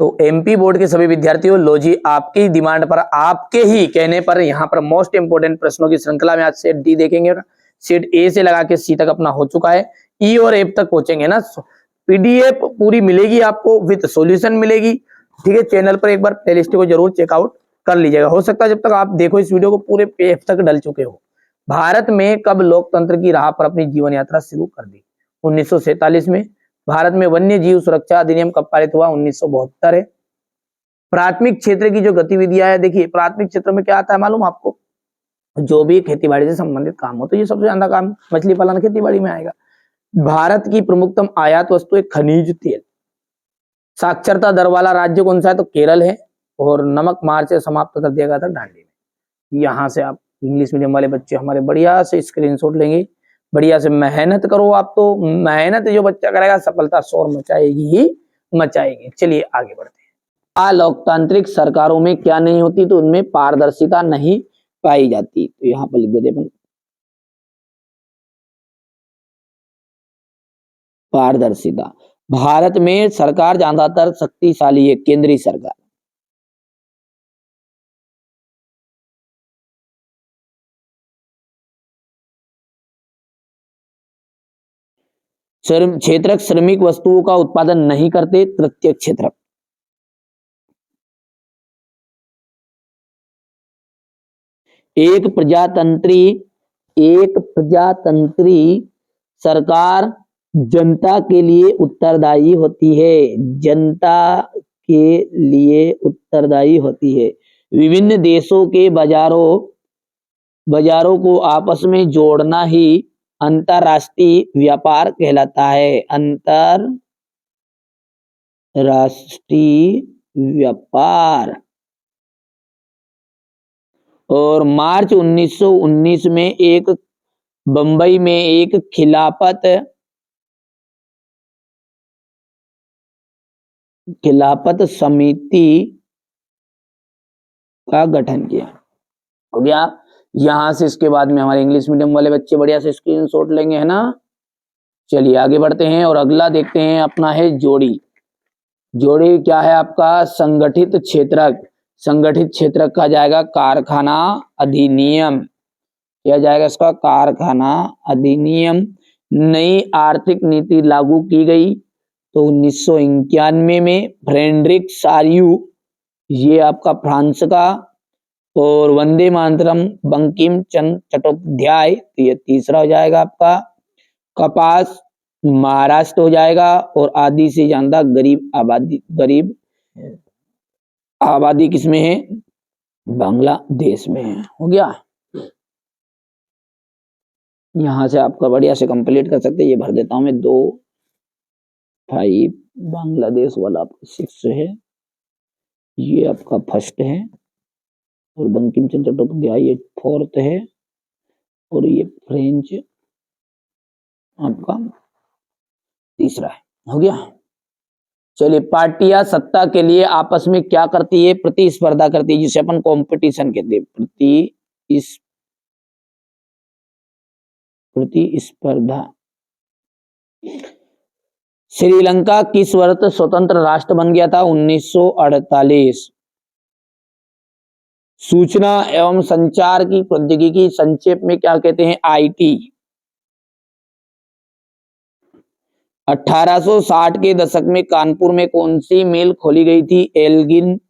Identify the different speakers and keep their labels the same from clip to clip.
Speaker 1: तो MP board के सभी विद्यार्थियों, लो जी, आपकी डिमांड पर, आपके ही कहने पर यहाँ पर मोस्ट इंपोर्टेंट प्रश्नों की श्रृंखला में आज सेट डी देखेंगे। सेट ए से लगा के सी तक अपना हो चुका है, ई और एफ तक पहुंचेंगे ना। पीडीएफ पूरी मिलेगी आपको, विद सॉल्यूशन मिलेगी, ठीक है। चैनल पर एक बार प्लेलिस्ट को जरूर चेकआउट कर लीजिएगा। हो सकता है जब तक आप देखो इस वीडियो को पूरे पेज तक डल चुके हो। भारत में कब लोकतंत्र की राह पर अपनी जीवन यात्रा शुरू कर दी? 1947 में। भारत में वन्य जीव सुरक्षा अधिनियम कब पारित हुआ? 1972 है। प्राथमिक क्षेत्र की जो गतिविधियां है, देखिए प्राथमिक क्षेत्र में क्या आता है मालूम आपको? जो भी खेती बाड़ी से संबंधित काम हो, तो ये सबसे ज्यादा काम मछली पालन खेती बाड़ी में आएगा। भारत की प्रमुखतम आयात वस्तु है खनिज तेल। साक्षरता दर वाला राज्य कौन सा है? तो केरल है। और नमक मार्च से समाप्त कर दिया गया था दांडी में। यहाँ से आप इंग्लिश मीडियम वाले बच्चे हमारे बढ़िया से स्क्रीनशॉट लेंगे, बढ़िया से मेहनत करो। आप तो मेहनत जो बच्चा करेगा सफलता शोर मचाएगी ही मचाएगी। चलिए आगे बढ़ते हैं। लोकतांत्रिक सरकारों में क्या नहीं होती? तो उनमें पारदर्शिता नहीं पाई जाती। तो यहाँ पर लिख देते अपन पारदर्शिता। भारत में सरकार ज्यादातर शक्तिशाली है, केंद्रीय सरकार। क्षेत्रक श्रमिक वस्तुओं का उत्पादन नहीं करते, तृतीय क्षेत्रक। एक प्रजातंत्री सरकार जनता के लिए उत्तरदायी होती है, जनता के लिए उत्तरदायी होती है। विभिन्न देशों के बाजारों को आपस में जोड़ना ही अंतरराष्ट्रीय व्यापार कहलाता है, अंतरराष्ट्रीय व्यापार। और मार्च 1919 में बंबई में एक खिलाफत समिति का गठन किया। हो गया। यहां से इसके बाद में हमारे इंग्लिश मीडियम वाले बच्चे बढ़िया से स्क्रीनशॉट लेंगे, है ना। चलिए आगे बढ़ते हैं और अगला देखते हैं अपना है जोड़ी। जोड़ी क्या है आपका? संगठित क्षेत्रक। संगठित क्षेत्रक का जाएगा कारखाना अधिनियम। क्या जाएगा इसका? कारखाना अधिनियम। नई आर्थिक नीति लागू की गई तो 1991 में फ्रेडरिक सार्यू, ये आपका फ्रांस का। और वंदे मातरम बंकिम चंद्र चट्टोपाध्याय, तो ये तीसरा हो जाएगा आपका। कपास महाराष्ट्र हो जाएगा। और आधी से ज्यादा गरीब आबादी किसमें है? बांग्लादेश में है। हो गया। यहां से आपका बढ़िया से कंप्लीट कर सकते हैं। ये भर देता हूं मैं 2-5। बांग्लादेश वाला आपका 6 है, ये आपका फर्स्ट है। और बंकिम चंद्र चट्टोपाध्याय ये 4th है। और ये फ्रेंच आपका तीसरा है। हो गया। चलिए, पार्टियां सत्ता के लिए आपस में क्या करती है? प्रतिस्पर्धा करती है, जिसे अपन कंपटीशन कहते हैं। प्रतिस्पर्धा। श्रीलंका किस वर्ष स्वतंत्र राष्ट्र बन गया था? 1948। सूचना एवं संचार की प्रौद्योगिकी संक्षेप में क्या कहते हैं? आईटी। 1860 के दशक में कानपुर में कौन सी मिल खोली गई थी? एल्गिन।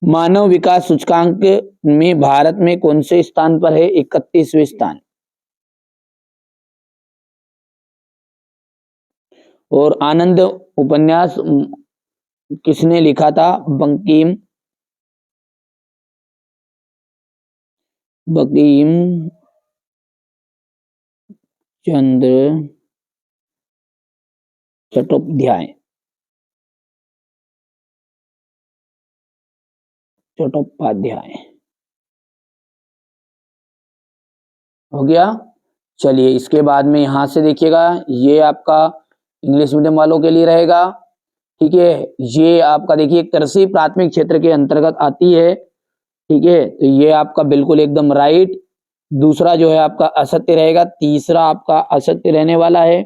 Speaker 1: मानव विकास सूचकांक में भारत में कौन से स्थान पर है? 31वें स्थान। और आनंद उपन्यास किसने लिखा था? बंकिम चंद्र चट्टोपाध्याय। हो गया। चलिए, इसके बाद में यहां से देखिएगा, ये आपका इंग्लिश मीडियम वालों के लिए रहेगा, ठीक है। ये आपका देखिए कृषि प्राथमिक क्षेत्र के अंतर्गत आती है, ठीक है। तो ये आपका बिल्कुल एकदम राइट। दूसरा जो है आपका असत्य रहेगा, तीसरा आपका असत्य रहने वाला है।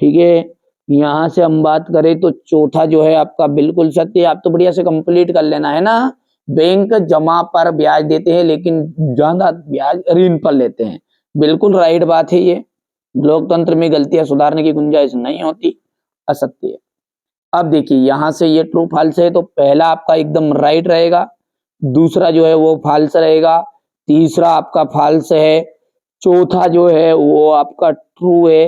Speaker 1: ठीक है, यहां से हम बात करें तो चौथा जो है आपका बिल्कुल सत्य। आप तो बढ़िया से कंप्लीट कर लेना है ना। बैंक जमा पर ब्याज देते हैं लेकिन ज्यादा ब्याज ऋण पर लेते हैं, बिल्कुल राइट बात है ये। लोकतंत्र में गलतियां सुधारने की गुंजाइश नहीं होती, असत्य है। अब देखिए यहां से ये ट्रू फॉल्स है तो पहला आपका एकदम राइट रहेगा, दूसरा जो है वो फॉल्स रहेगा, तीसरा आपका फॉल्स है, चौथा जो है वो आपका ट्रू है,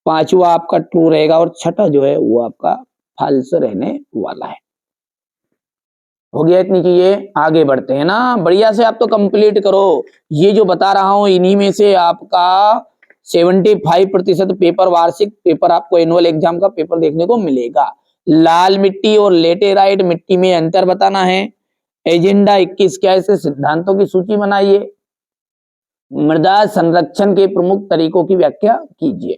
Speaker 1: पांचवा आपका ट्रू रहेगा और छठा जो है वो आपका फॉल्स रहने वाला है। हो गया इतनी चीजें, आगे बढ़ते हैं ना। बढ़िया से आप तो कंप्लीट करो। ये जो बता रहा हूं इन्हीं में से आपका 75% पेपर, वार्षिक पेपर आपको एनुअल एग्जाम का पेपर देखने को मिलेगा। लाल मिट्टी और लेटेराइट मिट्टी में अंतर बताना है। एजेंडा 21 क्या है, इसके सिद्धांतों की सूची बनाइए। मृदा संरक्षण के प्रमुख तरीकों की व्याख्या कीजिए।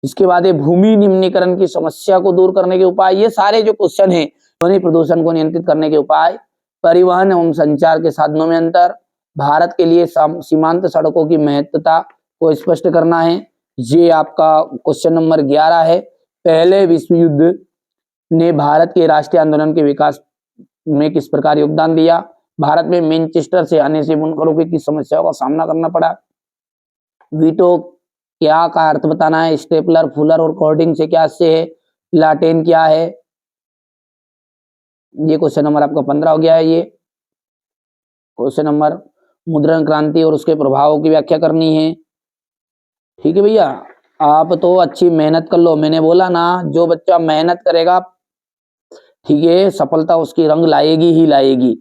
Speaker 1: इसके बाद भूमि निम्नीकरण की समस्या को दूर करने के उपाय। ये सारे जो क्वेश्चन है, ध्वनि प्रदूषण को नियंत्रित करने के उपाय, परिवहन एवं संचार के साधनों में अंतर, भारत के लिए सीमांत सड़कों की महत्वता को स्पष्ट करना है। ये आपका क्वेश्चन नंबर 11 है। पहले विश्व युद्ध ने भारत के राष्ट्रीय आंदोलन के विकास में किस प्रकार योगदान दिया। भारत में मैनचेस्टर से आने से बुनकरों की किस समस्याओं का सामना करना पड़ा। वीटो क्या का अर्थ बताना है। स्टेपलर, फुलर और कॉर्डिंग से क्या से है। लाटेन क्या है। ये क्वेश्चन नंबर आपका 15 हो गया है। ये क्वेश्चन नंबर मुद्रण क्रांति और उसके प्रभावों की व्याख्या करनी है। ठीक है भैया, आप तो अच्छी मेहनत कर लो। मैंने बोला ना, जो बच्चा मेहनत करेगा, ठीक है, सफलता उसकी रंग लाएगी ही लाएगी।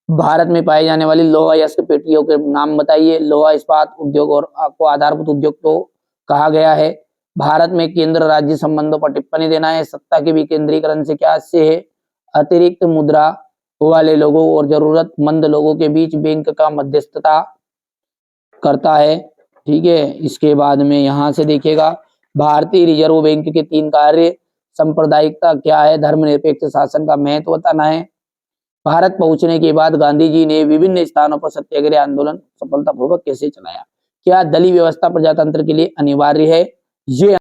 Speaker 1: भारत में पाई जाने वाली लोहा अयस्क पेटियों के नाम बताइए। लोहा इस्पात उद्योग और आपको आधारभूत उद्योग को कहा गया है। भारत में केंद्र राज्य संबंधों पर टिप्पणी देना है। सत्ता के विकेंद्रीकरण से क्या से है। अतिरिक्त मुद्रा वाले लोगों और जरूरतमंद लोगों के बीच बैंक का मध्यस्थता करता है। ठीक है, इसके बाद में यहां से देखिएगा, भारतीय रिजर्व बैंक के 3 कार्य। सांप्रदायिकता क्या है। धर्मनिरपेक्ष शासन का महत्व बताना है। भारत पहुंचने के बाद गांधी जी ने विभिन्न स्थानों पर सत्याग्रह आंदोलन सफलतापूर्वक कैसे चलाया। क्या दलीय व्यवस्था प्रजातंत्र के लिए अनिवार्य है। ये